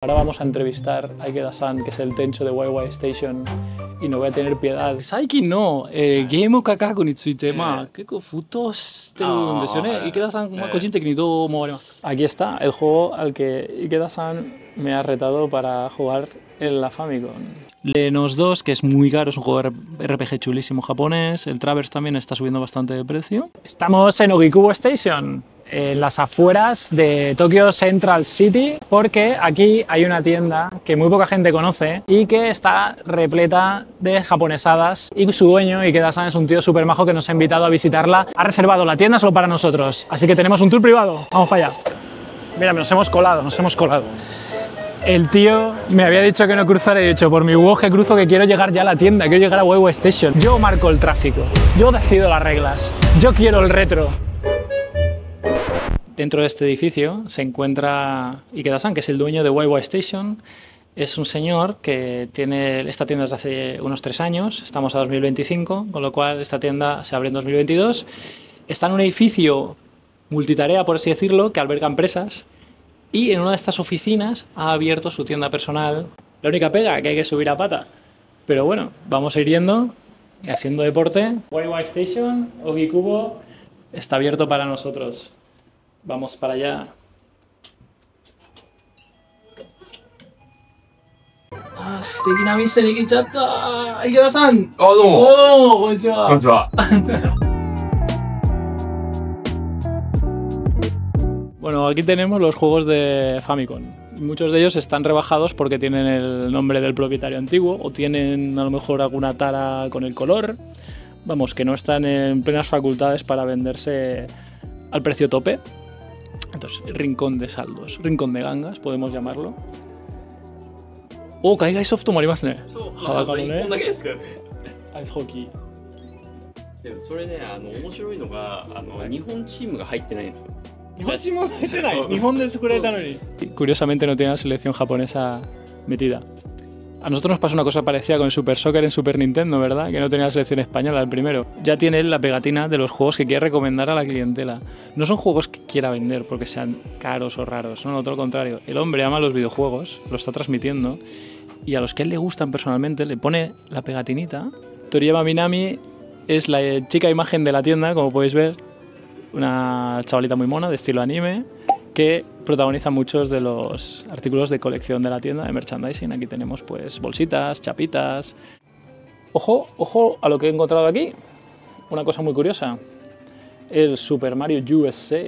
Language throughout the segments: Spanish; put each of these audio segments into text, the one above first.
Ahora vamos a entrevistar a Ikeda-san, que es el Tencho de YY Station, y no voy a tener piedad. Saikin no game kakaku ni tsuite keko futo shiteるんですよね. Ikeda-san, kojin teiki ni dou omawarimasu? Aquí está el juego al que Ikeda-san me ha retado para jugar en la Famicom. Lenos 2, que es muy caro, es un juego RPG chulísimo japonés. El Traverse también está subiendo bastante de precio. Estamos en Ogikubo Station, en las afueras de Tokyo Central City, porque aquí hay una tienda que muy poca gente conoce y que está repleta de japonesadas, y su dueño, Ikeda-san, es un tío súper majo que nos ha invitado a visitarla. Ha reservado la tienda solo para nosotros, así que tenemos un tour privado. Vamos para allá. Mira, nos hemos colado. El tío me había dicho que no cruzara y he dicho, por mi huevos que cruzo, que quiero llegar ya a la tienda, quiero llegar a YY Station. Yo marco el tráfico, yo decido las reglas, yo quiero el retro. Dentro de este edificio se encuentra Ikeda-san, que es el dueño de YY Station. Es un señor que tiene esta tienda desde hace unos 3 años, estamos a 2025, con lo cual esta tienda se abre en 2022. Está en un edificio multitarea, por así decirlo, que alberga empresas, y en una de estas oficinas ha abierto su tienda personal. La única pega, que hay que subir a pata. Pero bueno, vamos a ir yendo y haciendo deporte. YY Station, Ogikubo, está abierto para nosotros. Vamos para allá. Ah, ¡suteikina mise ni kichatta! Ikeda-san! Ah, domo! ¡Oh, konnichiwa! Konnichiwa. Bueno, aquí tenemos los juegos de Famicom. Muchos de ellos están rebajados porque tienen el nombre del propietario antiguo o tienen a lo mejor alguna tara con el color. Vamos, que no están en plenas facultades para venderse al precio tope. Entonces, rincón de saldos, rincón de gangas, podemos llamarlo. Oh, Kaigai Softもありますね。裸のね。アイスホッキー。でもそれね、面白いのが日本チームが入ってないんですよ。日本チーム入ってない。日本で作られたのに。Curiosamente no tiene la selección japonesa metida. A nosotros nos pasa una cosa parecida con el Super Soccer en Super Nintendo, ¿verdad? Que no tenía la selección española el primero. Ya tiene la pegatina de los juegos que quiere recomendar a la clientela. No son juegos que quiera vender porque sean caros o raros, no, todo lo contrario. El hombre ama los videojuegos, lo está transmitiendo, y a los que a él le gustan personalmente le pone la pegatinita. Toriyama Minami es la chica imagen de la tienda, como podéis ver, una chavalita muy mona de estilo anime, que protagoniza muchos de los artículos de colección de la tienda de merchandising. Aquí tenemos pues bolsitas, chapitas. Ojo, ojo a lo que he encontrado aquí. Una cosa muy curiosa. El Super Mario USA.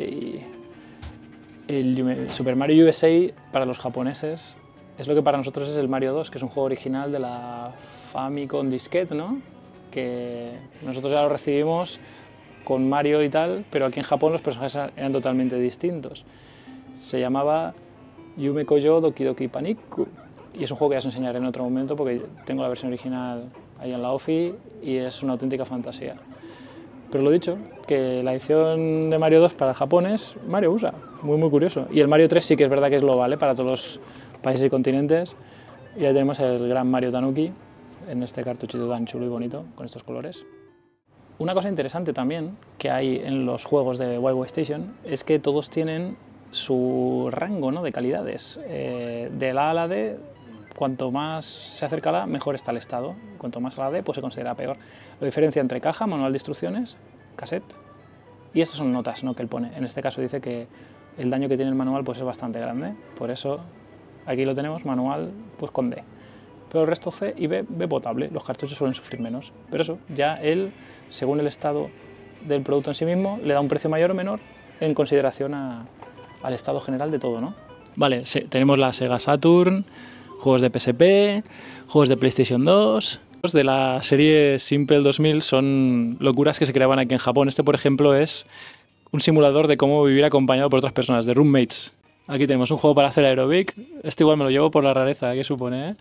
El Super Mario USA para los japoneses es lo que para nosotros es el Mario 2, que es un juego original de la Famicom Disquette, ¿no? Que nosotros ya lo recibimos con Mario y tal, pero aquí en Japón los personajes eran totalmente distintos. Se llamaba Yume Koyo Doki Doki Paniku, y es un juego que ya os enseñaré en otro momento porque tengo la versión original ahí en la OFI y es una auténtica fantasía. Pero lo dicho, que la edición de Mario 2 para Japón es Mario USA, muy curioso. Y el Mario 3 sí que es verdad que es global, para todos los países y continentes. Y ahí tenemos el gran Mario Tanuki en este cartuchito tan chulo y bonito con estos colores. Una cosa interesante también que hay en los juegos de YY Station es que todos tienen su rango, ¿no?, de calidades. De la A a la D, cuanto más se acerca a la A, mejor está el estado. Cuanto más a la D, pues se considera peor. Lo diferencia entre caja, manual de instrucciones, cassette, y estas son notas, ¿no?, que él pone. En este caso dice que el daño que tiene el manual pues es bastante grande, por eso aquí lo tenemos, manual pues con D. Pero el resto C y B potable, los cartuchos suelen sufrir menos. Pero eso, ya él, según el estado del producto en sí mismo, le da un precio mayor o menor en consideración al estado general de todo, ¿no? Vale, tenemos la Sega Saturn, juegos de PSP, juegos de PlayStation 2. Los de la serie Simple 2000 son locuras que se creaban aquí en Japón. Este, por ejemplo, es un simulador de cómo vivir acompañado por otras personas, de roommates. Aquí tenemos un juego para hacer aeróbic. Este igual me lo llevo por la rareza que supone, ¿eh?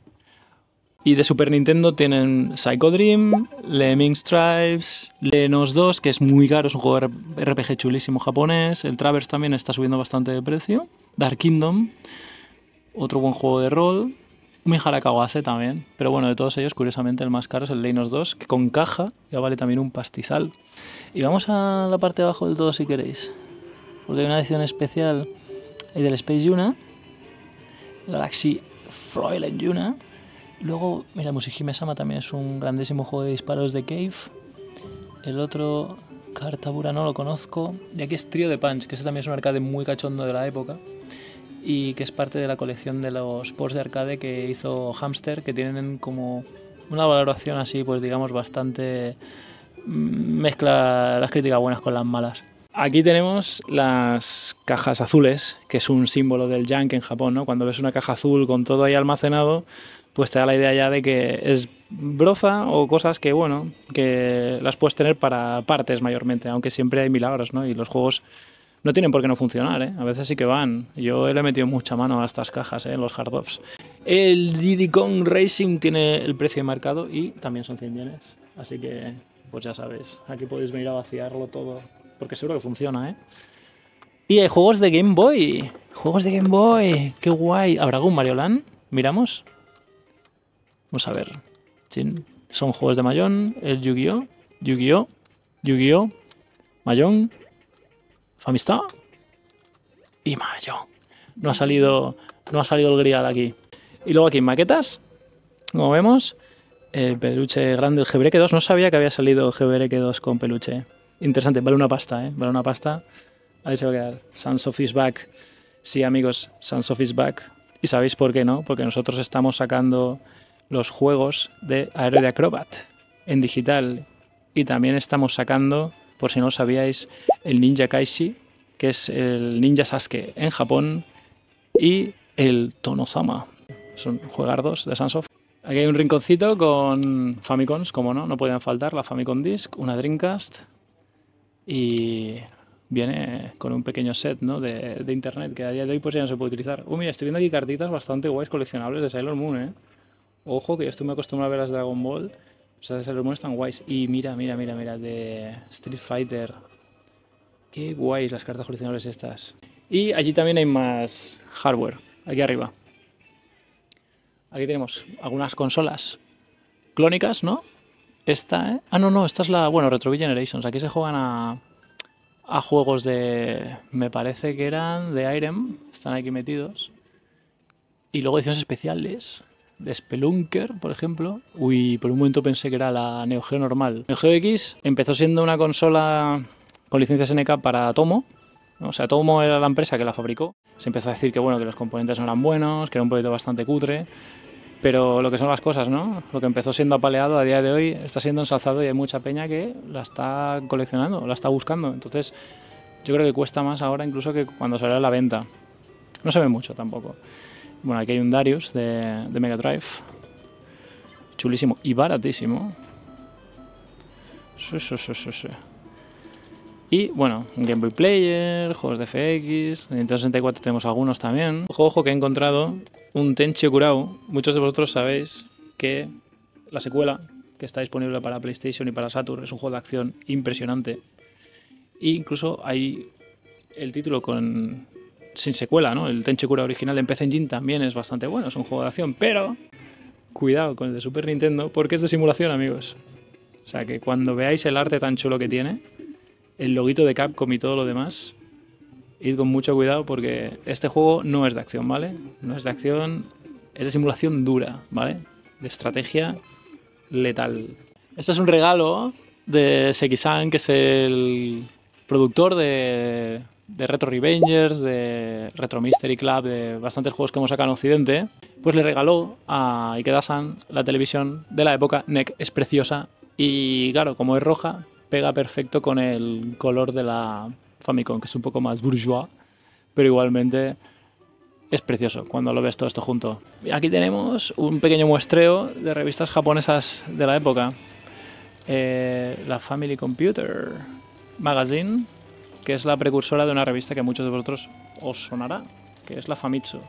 Y de Super Nintendo tienen Psycho Dream, Lemmings Tribes, Lenos 2, que es muy caro, es un juego RPG chulísimo japonés. El Traverse también está subiendo bastante de precio. Dark Kingdom, otro buen juego de rol. Umihara Kawase también. Pero bueno, de todos ellos, curiosamente, el más caro es el Lenos 2, que con caja ya vale también un pastizal. Y vamos a la parte de abajo del todo si queréis, porque hay una edición especial ahí del Space Yuna, Galaxy Froilen Yuna. Luego, mira, Musihime-sama también es un grandísimo juego de disparos de Cave. El otro, Kartabura, no lo conozco. Y aquí es Trio de Punch, que ese también es un arcade muy cachondo de la época. Y que es parte de la colección de los ports de arcade que hizo Hamster, que tienen como una valoración así, pues digamos, bastante... mezcla las críticas buenas con las malas. Aquí tenemos las cajas azules, que es un símbolo del junk en Japón, ¿no? Cuando ves una caja azul con todo ahí almacenado, pues te da la idea ya de que es broza o cosas que, bueno, que las puedes tener para partes mayormente, aunque siempre hay milagros, ¿no? Y los juegos no tienen por qué no funcionar, ¿eh? A veces sí que van. Yo le he metido mucha mano a estas cajas, ¿eh? En los hard-offs. El Diddy Kong Racing tiene el precio marcado y también son 100 yenes. Así que, pues ya sabéis, aquí podéis venir a vaciarlo todo, porque seguro que funciona, ¿eh? Y hay juegos de Game Boy. Juegos de Game Boy. ¡Qué guay! ¿Habrá algún Mario Land? ¿Miramos? Vamos a ver. Chin. Son juegos de Mahjong. El Yu-Gi-Oh! Yu-Gi-Oh! Yu-Gi-Oh! Mahjong. Famistad. Y Mahjong. No ha salido el Grial aquí. Y luego aquí maquetas. Como vemos. El peluche grande, el Gebreque 2. No sabía que había salido Gebreque 2 con peluche. Interesante, vale una pasta, ¿eh? Vale una pasta. Ahí se va a quedar. Sons of is back. Sí, amigos, Sons of is back. ¿Y sabéis por qué no? Porque nosotros estamos sacando los juegos de Aero de Acrobat en digital. Y también estamos sacando, por si no lo sabíais, el Ninja Kaishi, que es el Ninja Sasuke en Japón, y el Tonosama. Son juegardos de Sunsoft. Aquí hay un rinconcito con Famicons, como no podían faltar, la Famicom Disk, una Dreamcast, y viene con un pequeño set, ¿no? de internet que a día de hoy pues ya no se puede utilizar. Mira, estoy viendo aquí cartitas bastante guays coleccionables de Sailor Moon, ¿eh? Ojo, que yo estoy muy acostumbrado a ver las de Dragon Ball. Esas de Sailor Moon están guays. Y mira, de Street Fighter. Qué guays las cartas coleccionables estas. Y allí también hay más hardware, aquí arriba. Aquí tenemos algunas consolas clónicas, ¿no? Esta, ¿eh? Ah, no, esta es la... Bueno, Retro Generations. Aquí se juegan a juegos de... Me parece que eran de Irem. Están aquí metidos. Y luego ediciones especiales de Spelunker, por ejemplo. Uy, por un momento pensé que era la Neo Geo normal. Neo Geo X empezó siendo una consola con licencias NK para Tomo. O sea, Tomo era la empresa que la fabricó. Se empezó a decir que, bueno, que los componentes no eran buenos, que era un proyecto bastante cutre. Pero lo que son las cosas, ¿no? Lo que empezó siendo apaleado a día de hoy está siendo ensalzado y hay mucha peña que la está coleccionando, la está buscando. Entonces, yo creo que cuesta más ahora incluso que cuando salió a la venta. No se ve mucho tampoco. Bueno, aquí hay un Darius de Mega Drive. Chulísimo y baratísimo. Sí. Y bueno, un Game Boy Player, juegos de FX, de Nintendo 64 tenemos algunos también. Ojo, que he encontrado un Tenchi Okurao. Muchos de vosotros sabéis que la secuela, que está disponible para PlayStation y para Saturn, es un juego de acción impresionante. E incluso hay el título sin secuela, ¿no? El Tenchi Okurao original en PC Engine también es bastante bueno, es un juego de acción, pero cuidado con el de Super Nintendo porque es de simulación, amigos. O sea que cuando veáis el arte tan chulo que tiene, el loguito de Capcom y todo lo demás, id con mucho cuidado porque este juego no es de acción, ¿vale? No es de acción, es de simulación dura, ¿vale? De estrategia letal. Este es un regalo de Seki-san, que es el productor de Retro Revengers, de Retro Mystery Club, de bastantes juegos que hemos sacado en Occidente. Pues le regaló a Ikeda-san la televisión de la época NEC. Es preciosa y, claro, como es roja, pega perfecto con el color de la Famicom, que es un poco más bourgeois, pero igualmente es precioso cuando lo ves todo esto junto. Y aquí tenemos un pequeño muestreo de revistas japonesas de la época. La Family Computer Magazine, que es la precursora de una revista que a muchos de vosotros os sonará, que es la Famitsu.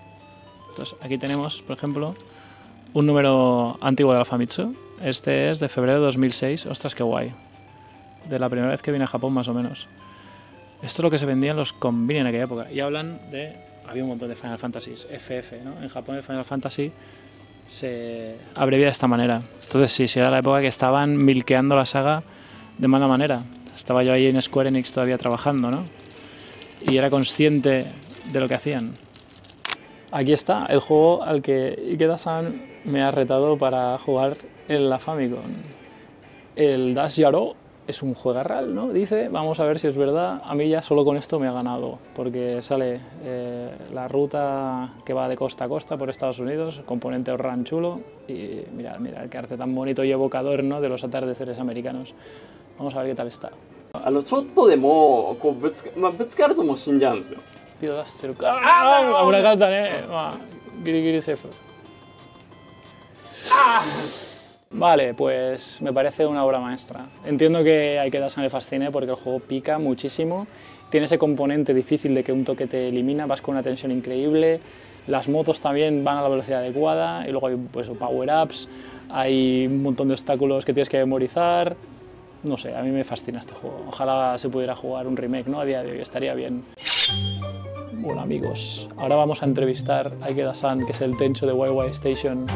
Entonces aquí tenemos, por ejemplo, un número antiguo de la Famitsu. Este es de febrero de 2006. Ostras, qué guay. De la primera vez que vine a Japón, más o menos. Esto es lo que se vendía en los convenios en aquella época. Y hablan de... Había un montón de Final Fantasies, FF, ¿no? En Japón el Final Fantasy se abrevia de esta manera. Entonces sí, era la época que estaban milqueando la saga de mala manera. Estaba yo ahí en Square Enix todavía trabajando, ¿no? Y era consciente de lo que hacían. Aquí está el juego al que Ikeda-san me ha retado para jugar en la Famicom. El Dash Yaro es un juegarral, ¿no? Dice, vamos a ver si es verdad. A mí ya solo con esto me ha ganado, porque sale la ruta que va de costa a costa por Estados Unidos, componente run chulo, y mira, mira, qué arte tan bonito y evocador, ¿no? De los atardeceres americanos. Vamos a ver qué tal está. ちょっとでもこうぶつかるともう死んじゃうんですよ。ピード出してるか。ああ、危なかったね。まあ、ギリギリセーフ。Vale, pues me parece una obra maestra. Entiendo que a Ikeda-san le fascine porque el juego pica muchísimo. Tiene ese componente difícil de que un toque te elimina, vas con una tensión increíble. Las motos también van a la velocidad adecuada y luego hay pues, power-ups, hay un montón de obstáculos que tienes que memorizar. No sé, a mí me fascina este juego. Ojalá se pudiera jugar un remake, ¿no? A día de hoy estaría bien. Bueno, amigos, ahora vamos a entrevistar a Ikeda-san, que es el Tencho de YY Station,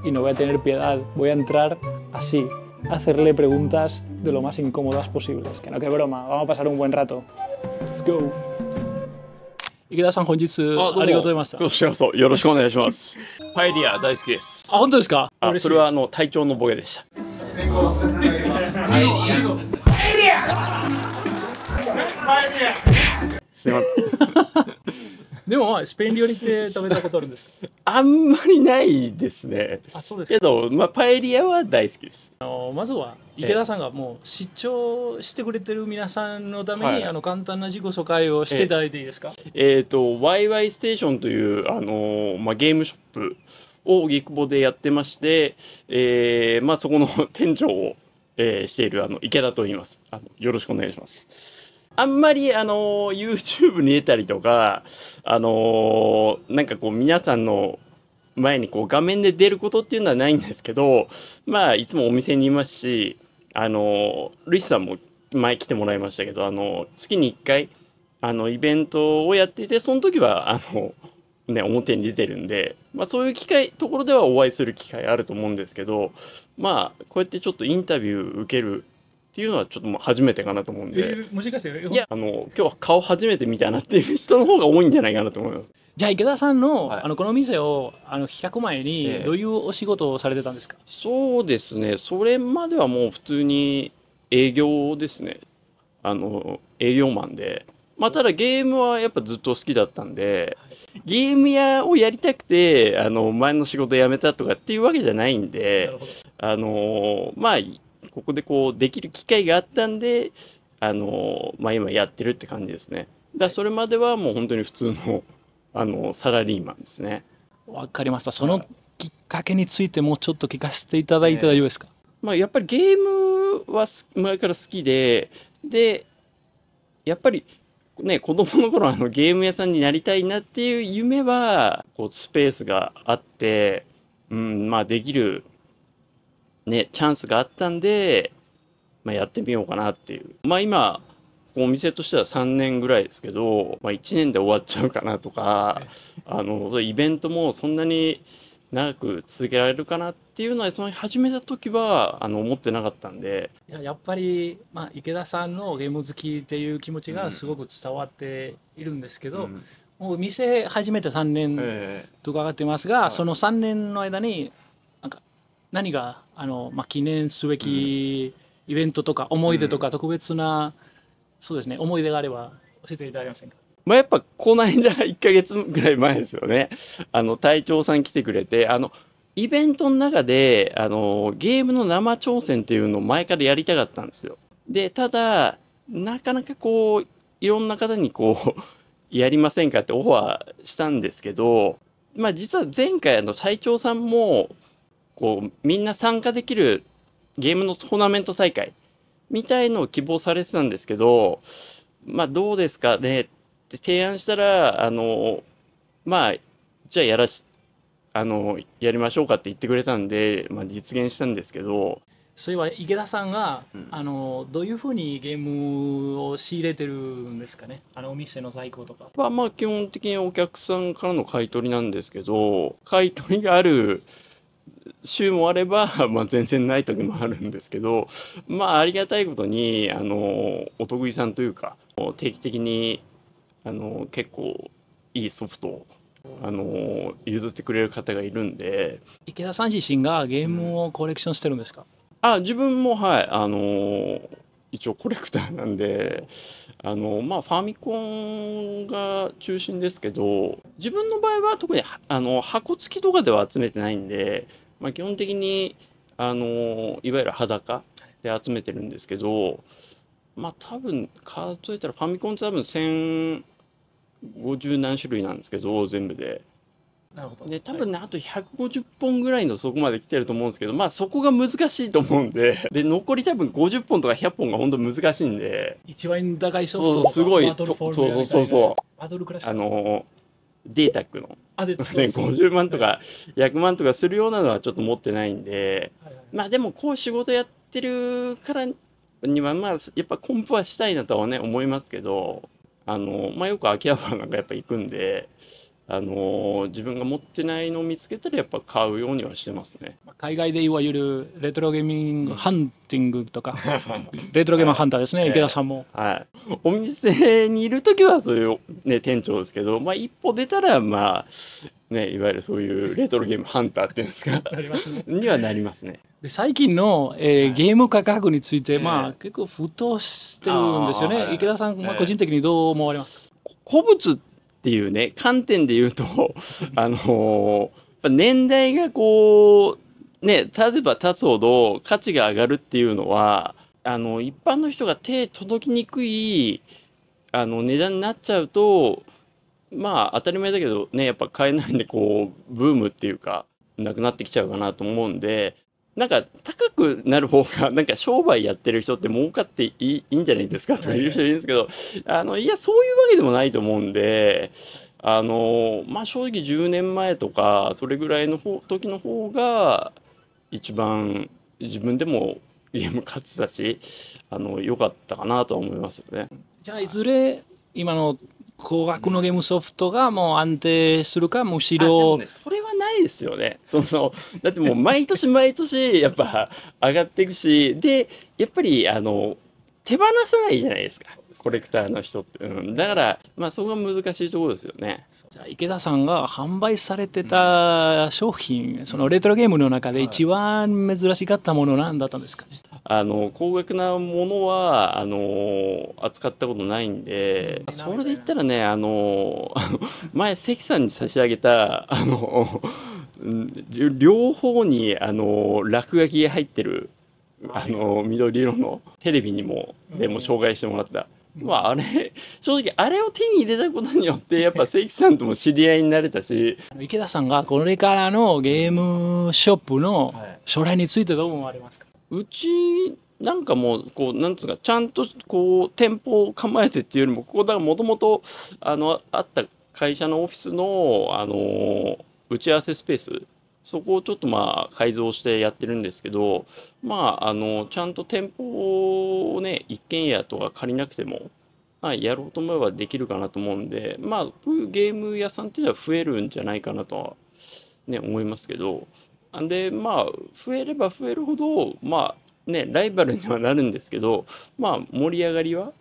y no voy a tener piedad, voy a entrar así, a hacerle preguntas de lo más incómodas posibles. Que no, que broma, vamos a pasar un buen rato. Let's go. Ikeda-san, 本日ありがとうございました。こちらこそよろしくお願いします。パエリア大好きです。あ、本当ですか？それは隊長のボケでした。すいません。でも、スペイン料理って食べたことあるんですか？あんまりないですね。あ、そうですか。けど、パエリアは大好きです。まずは池田さんがもう視聴してくれてる皆さんのために、簡単な自己紹介をしていただいていいですか？YY ステーションというゲームショップを荻窪でやってまして、そこの店長を、している池田と言います。よろしくお願いします。あんまりYouTube に出たりとかなんかこう皆さんの前にこう画面で出ることっていうのはないんですけど、いつもお店にいますし、ルイスさんも前来てもらいましたけど月に1回イベントをやっていて、その時は表に出てるんで、そういうところではお会いする機会あると思うんですけど、こうやってちょっとインタビュー受けるっていうのはちょっと初めてかなと思うんで、もしかしていや今日は顔初めて見たなっていう人の方が多いんじゃないかなと思います。じゃあ池田さんの、この店を開く前にどういうお仕事をされてたんですか？そうですね、それまではもう普通に営業ですね。営業マンで、ただゲームはやっぱずっと好きだったんで、ゲーム屋をやりたくて前の仕事辞めたとかっていうわけじゃないんで、ここでこうできる機会があったんで今やってるって感じですね。それまではもう本当に普通のサラリーマンですね。わかりました。そのきっかけについてもちょっと聞かせていただいて大丈夫ですか？やっぱりゲームは前から好きで、やっぱりね、子供の頃ゲーム屋さんになりたいなっていう夢はこうスペースがあって、できるねチャンスがあったんで、やってみようかなっていう。今お店としては3年ぐらいですけど、1年で終わっちゃうかなとか、そういうイベントもそんなに長く続けられるかなっていうのは始めた時は思ってなかったんで、やっぱり、池田さんのゲーム好きっていう気持ちがすごく伝わっているんですけど、もう店始めて3年と伺ってますが、その3年の間に何が記念すべきイベントとか思い出とか特別な、そうですね、思い出があれば教えていただけませんか？やっぱこの間1ヶ月ぐらい前ですよね。隊長さん来てくれてイベントの中でゲームの生挑戦っていうのを前からやりたかったんですよ。でただなかなかこういろんな方にこうやりませんかってオファーしたんですけど、実は前回隊長さんもこうみんな参加できるゲームのトーナメント大会みたいのを希望されてたんですけど、どうですかねって提案したらじゃあやりましょうかって言ってくれたんで、実現したんですけど。そういえば池田さんが、どういうふうにゲームを仕入れてるんですかね、お店の在庫とか。基本的にお客さんからの買い取りなんですけど、買い取りがある週もあれば、全然ない時もあるんですけど、ありがたいことにお得意さんというか定期的に結構いいソフトを譲ってくれる方がいるんで。池田さん自身がゲームをコレクションしてるんですか？自分も一応コレクターなんで、まあファミコンが中心ですけど、自分の場合は特に箱付きとかでは集めてないんで、まあ基本的にいわゆる裸で集めてるんですけど、まあ多分数えたらファミコンって多分1050何種類なんですけど、全部で。なるほど。で多分ね、あと150本ぐらいのそこまで来てると思うんですけど、まあそこが難しいと思うんで、残り多分50本とか100本が本当難しいんで、一番高いソフトとかすごいバトルフォームやりたいな、そうバトルクラッシュデータックの、ね、50万とか100万とかするようなのはちょっと持ってないんで、まあでもこう仕事やってるからにはまあやっぱコンプはしたいなとはね思いますけど、まあよく秋葉原なんかやっぱ行くんで。自分が持ってないのを見つけたらやっぱ買うようにはしてますね。海外でいわゆるレトロゲーミングハンティングとか、レトロゲームハンターですね、池田さんも。はい。お店にいる時はそういうね店長ですけど、まあ一歩出たらまあね、いわゆるそういうレトロゲームハンターっていうんですかなりますね。にはなりますね。で最近の、ゲーム価格について、まあ結構沸騰してるんですよね。池田さん、まあ、個人的にどう思われますか？古物っていうね観点で言うと年代がこうね経てば経つほど価値が上がるっていうのは一般の人が手届きにくい値段になっちゃうとまあ当たり前だけどねやっぱ買えないんでこうブームっていうかなくなってきちゃうかなと思うんで。なんか高くなる方がなんか商売やってる人って儲かっていいんじゃないですかとか言う人いるんですけど、いやそういうわけでもないと思うんでまあ正直10年前とかそれぐらいの時の方が一番自分でもゲーム勝ってたし良かったかなとは思いますよね。じゃあいずれ今の高額のゲームソフトがもう安定するか、むしろ、ね、それはないですよね。だってもう毎年毎年やっぱ上がっていくし、でやっぱり手放さないじゃないですか、コレクターの人って、だからまあそこが難しいところですよね。じゃあ池田さんが販売されてた商品、そのレトロゲームの中で一番珍しかったもの何だったんですか？高額なものは扱ったことないんで、それで言ったらね前関さんに差し上げた両方に落書きが入ってる緑色のテレビにもでも紹介してもらった。まああれ正直あれを手に入れたことによってやっぱ関さんとも知り合いになれたし、池田さんがこれからのゲームショップの将来についてどう思われますか？うちなんかもうこうなんつうかちゃんとこう店舗を構えてっていうよりもここだからもともとあった会社のオフィスの打ち合わせスペース、そこをちょっとまあ改造してやってるんですけど、まあちゃんと店舗をね一軒家とか借りなくても、まあ、やろうと思えばできるかなと思うんで、まあこういうゲーム屋さんっていうのは増えるんじゃないかなとはね思いますけど、でまあ増えれば増えるほどまあねライバルにはなるんですけど、まあ盛り上がりは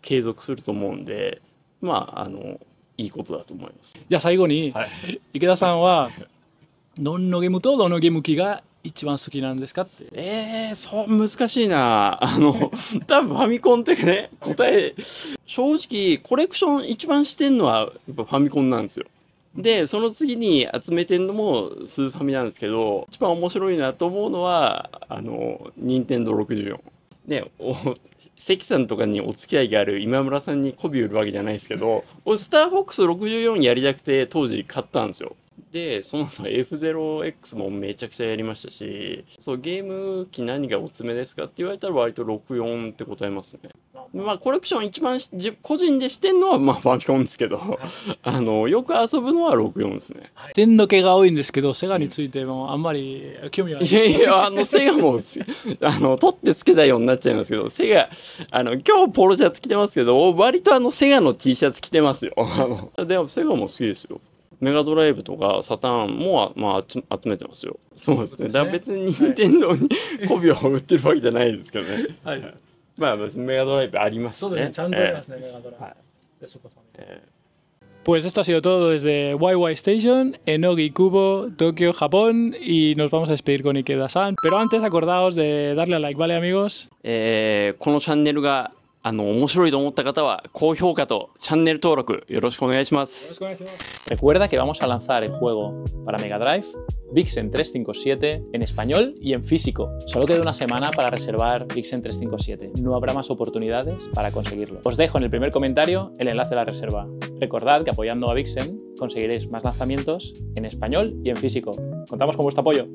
継続すると思うんで、まあいいことだと思います。じゃあ最後に、はい、池田さんはどのゲームとどのゲーム機が一番好きなんですかって。そう難しいな。多分ファミコンってね答え正直コレクション一番してんのはやっぱファミコンなんですよ。でその次に集めてるのもスーファミなんですけど、一番面白いなと思うのは任天堂64ね。関さんとかにお付き合いがある今村さんに媚び売るわけじゃないですけど、俺スターフォックス64やりたくて当時買ったんですよ。でその後 F0X もめちゃくちゃやりましたし、そうゲーム機何がおすすめですかって言われたら割と64って答えますね。まあコレクション一番個人でしてんのはまあファミコンですけどよく遊ぶのは64ですね。点の毛が多いんですけど、セガについてもあんまり興味はない。いやいやセガも取ってつけたようになっちゃいますけど、セガ今日ポロシャツ着てますけど割とセガの T シャツ着てますよでもセガも好きですよ。メガドライブとかサターンも、まあ、集めてますよ。そうですね。だから別に任天堂に媚びを売ってるわけじゃないですけどね。はい。まあ別にメガドライブありますね。そうですね。ちゃんとありますね、メガドライブ。Pues esto ha sido todo desde YY Station, en Ogikubo, Tokio, Japón, y nos vamos a despedir con Ikeda-san. Pero antes acordaos de darle a like, ¿vale, amigos? このチャンネルが面白いと思った方は高評価とチャンネル登録よろしくお願いします。 Recuerda que vamos a lanzar el juego para Mega Drive Vixen 357 en español y en físico. Solo queda una semana para reservar Vixen 357. No habrá más oportunidades para conseguirlo. Os dejo en el primer comentario el enlace a la reserva. Recordad que apoyando a Vixen conseguiréis más lanzamientos en español y en físico. Contamos con vuestro apoyo.